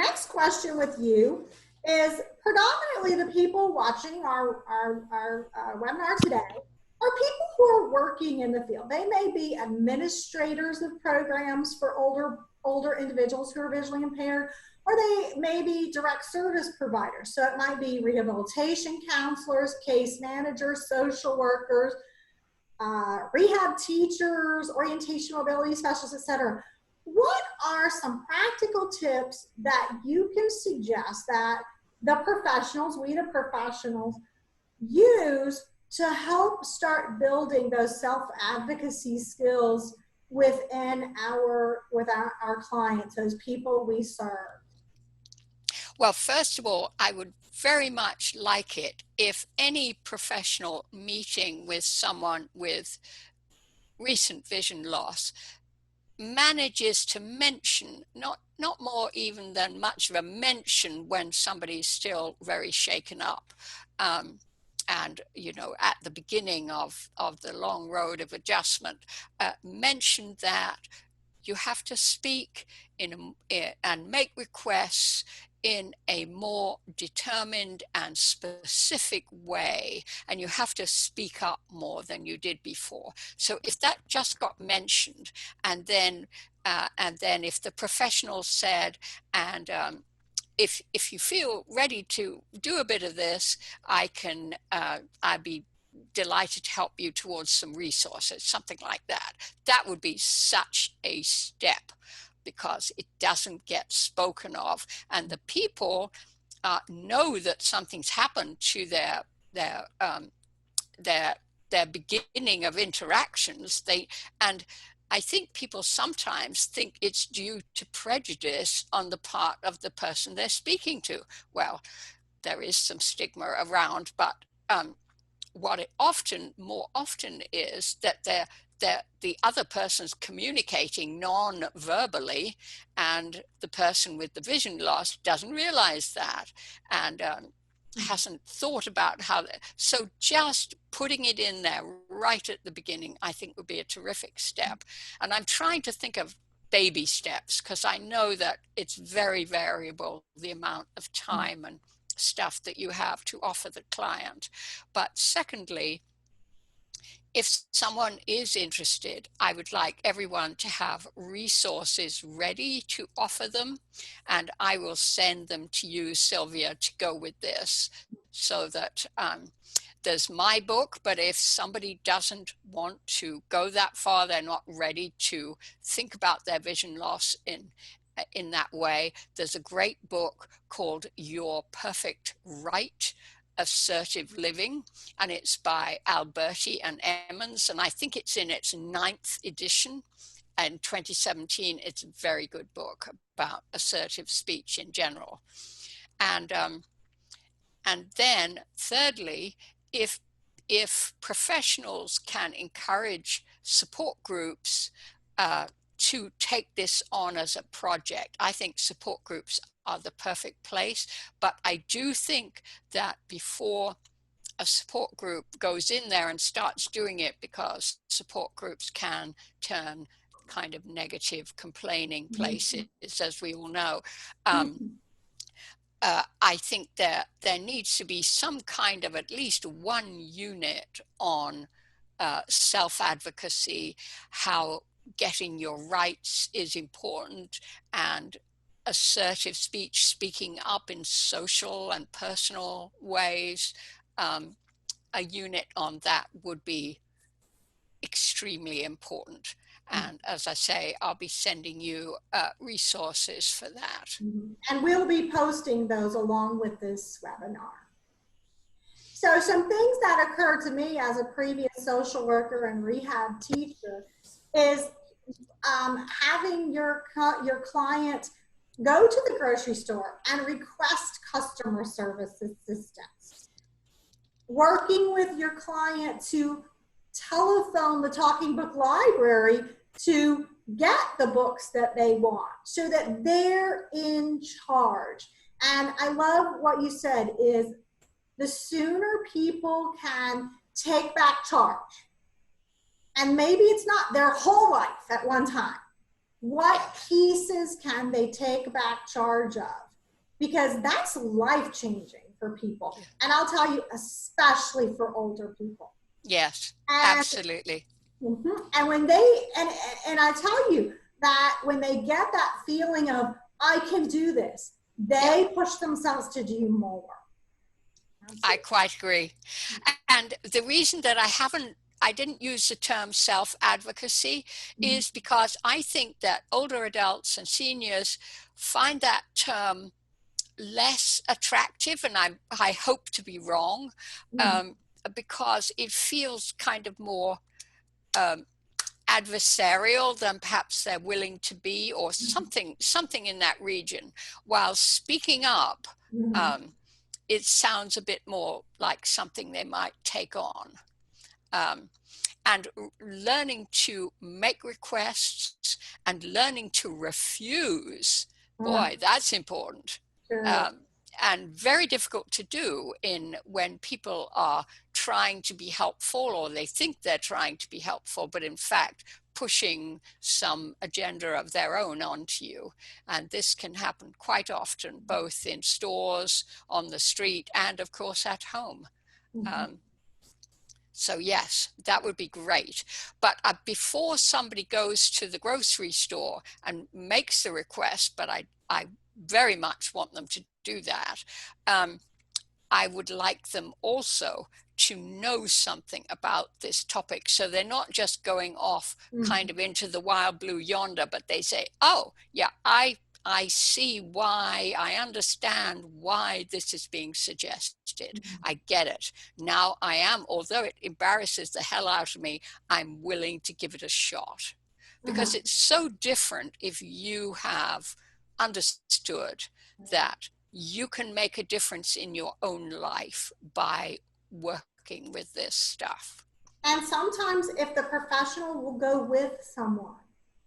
next question with you is predominantly the people watching our webinar today are people who are working in the field. They may be administrators of programs for older individuals who are visually impaired, or they may be direct service providers. So it might be rehabilitation counselors, case managers, social workers, rehab teachers, orientation mobility specialists, etc. What are some practical tips that you can suggest that the professionals, we the professionals, use to help start building those self-advocacy skills within our clients, those people we serve? Well, first of all, I would very much like it if any professional meeting with someone with recent vision loss manages to mention, not more even than much of a mention when somebody's still very shaken up. And, you know, at the beginning of the long road of adjustment, mention that you have to speak and make requests in a more determined and specific way, and you have to speak up more than you did before. So if that just got mentioned, and then if the professional said, and if you feel ready to do a bit of this, I'd be delighted to help you towards some resources, something like that. That would be such a step, because it doesn't get spoken of, and the people know that something's happened to their beginning of interactions. And I think people sometimes think it's due to prejudice on the part of the person they're speaking to. Well, there is some stigma around, but what it more often is that the other person's communicating non-verbally, and the person with the vision loss doesn't realize that, and hasn't thought about how. So just putting it in there right at the beginning, I think, would be a terrific step. And I'm trying to think of baby steps, because I know that it's very variable, the amount of time and stuff that you have to offer the client. But secondly, if someone is interested, I would like everyone to have resources ready to offer them, and I will send them to you, Sylvia, to go with this, so that there's my book. But if somebody doesn't want to go that far, they're not ready to think about their vision loss in that way, there's a great book called Your Perfect Right: Assertive Living, and it's by Alberti and Emmons, and I think it's in its 9th edition in 2017. It's a very good book about assertive speech in general. And then thirdly, if professionals can encourage support groups to take this on as a project, I think support groups are the perfect place. But I do think that before a support group goes in there and starts doing it, because support groups can turn kind of negative, complaining places, as we all know, I think that there needs to be some kind of at least one unit on self-advocacy, how getting your rights is important, and assertive speech, speaking up in social and personal ways. A unit on that would be extremely important. And as I say, I'll be sending you resources for that. And we'll be posting those along with this webinar. So some things that occurred to me as a previous social worker and rehab teacher is having your client go to the grocery store and request customer service assistance. Working with your client to telephone the Talking Book Library to get the books that they want, so that they're in charge. And I love what you said is the sooner people can take back charge, and maybe it's not their whole life at one time, what pieces can they take back charge of? because that's life changing for people. Yeah. And I'll tell you, especially for older people. Yes, And, absolutely. and when they, and I tell you that when they get that feeling of, I can do this, Yeah, they push themselves to do more. I quite agree. And the reason that I didn't use the term self-advocacy is because I think that older adults and seniors find that term less attractive, and I hope to be wrong, because it feels kind of more um, adversarial than perhaps they're willing to be, or something in that region. While speaking up, it sounds a bit more like something they might take on. Um, and learning to make requests and learning to refuse, boy, that's important. Sure. Um, and very difficult to do when people are trying to be helpful, or they think they're trying to be helpful, but in fact pushing some agenda of their own onto you. And this can happen quite often, both in stores, on the street, and of course at home. So yes, that would be great. But before somebody goes to the grocery store and makes the request, but I very much want them to do that, I would like them also to know something about this topic. So they're not just going off kind of into the wild blue yonder, but they say, oh, yeah, I see why, I understand why this is being suggested. I get it. Now I am, although it embarrasses the hell out of me, I'm willing to give it a shot. Because it's so different if you have understood that you can make a difference in your own life by working with this stuff. And sometimes if the professional will go with someone,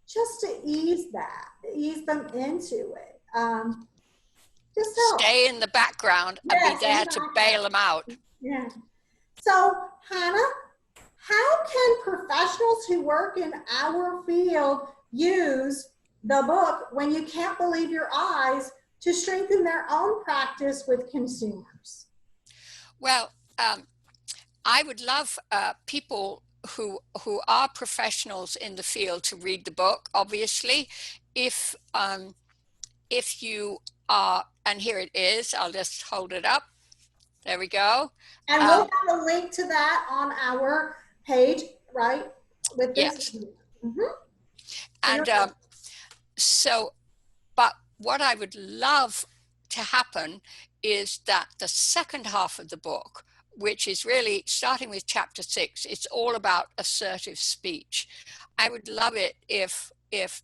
just to ease them into it. Just help. Stay in the background and be Yes, there to exactly. bail them out. Yeah. So, Hannah, how can professionals who work in our field use the book When You Can't Believe Your Eyes to strengthen their own practice with consumers? Well, I would love people who are professionals in the field to read the book. Obviously, if you are, and here it is. I'll just hold it up. There we go. And we'll have a link to that on our page, right? With this. Yes. And so, but what I would love to happen is that the second half of the book, which is really starting with chapter 6, it's all about assertive speech. I would love it if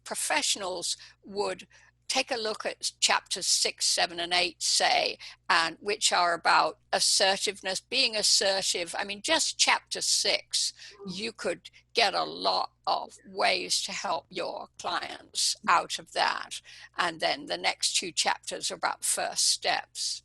professionals would take a look at chapters 6, 7, and 8, say, and which are about assertiveness, being assertive. I mean, just chapter 6, you could get a lot of ways to help your clients out of that. And then the next 2 chapters are about first steps.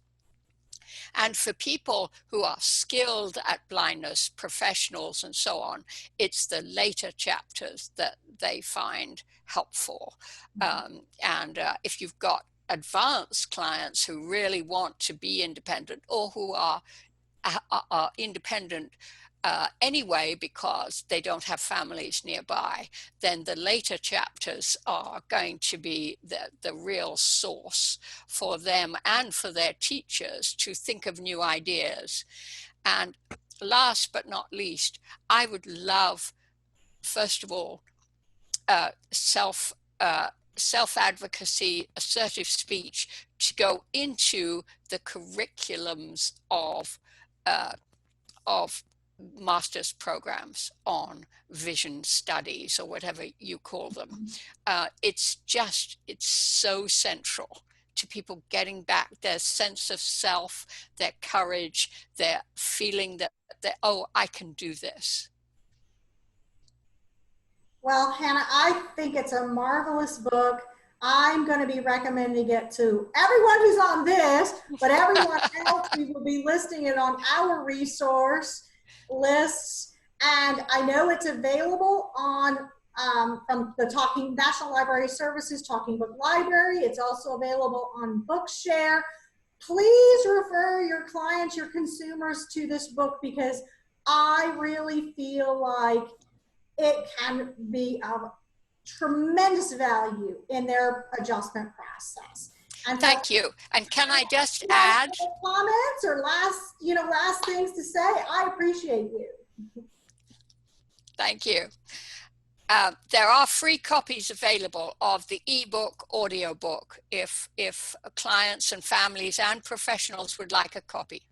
And for people who are skilled at blindness, professionals and so on, it's the later chapters that they find helpful. And if you've got advanced clients who really want to be independent, or who are independent anyway because they don't have families nearby, then the later chapters are going to be the real source for them and for their teachers to think of new ideas. And last but not least, I would love, first of all, self-advocacy, assertive speech to go into the curriculums of master's programs on vision studies, or whatever you call them. It's so central to people getting back their sense of self, their courage, their feeling that oh, I can do this. Well, Hannah, I think it's a marvelous book. I'm going to be recommending it to everyone who's on this, but everyone else, we will be listing it on our resource lists. And I know it's available on from the National Library Services Talking Book Library. It's also available on Bookshare. Please refer your clients, your consumers to this book, because I really feel like it can be of tremendous value in their adjustment process. And thank you. And can I just add comments or last things to say? I appreciate you. Thank you. There are free copies available of the ebook, audiobook, if clients and families and professionals would like a copy.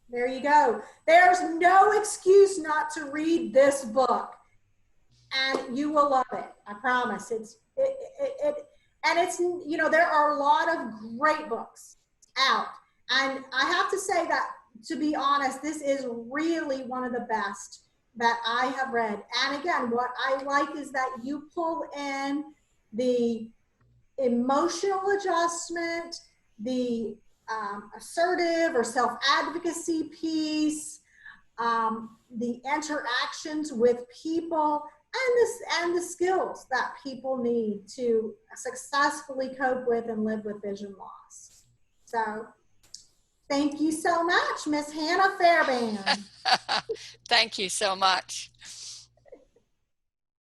There you go. There's no excuse not to read this book, and you will love it. I promise. And it's, you know, there are a lot of great books out, and I have to say that, to be honest, this is really one of the best that I have read. And again, what I like is that you pull in the emotional adjustment, the assertive or self-advocacy piece, the interactions with people, and the skills that people need to successfully cope with and live with vision loss. So thank you so much, Miss Hannah Fairbairn. Thank you so much.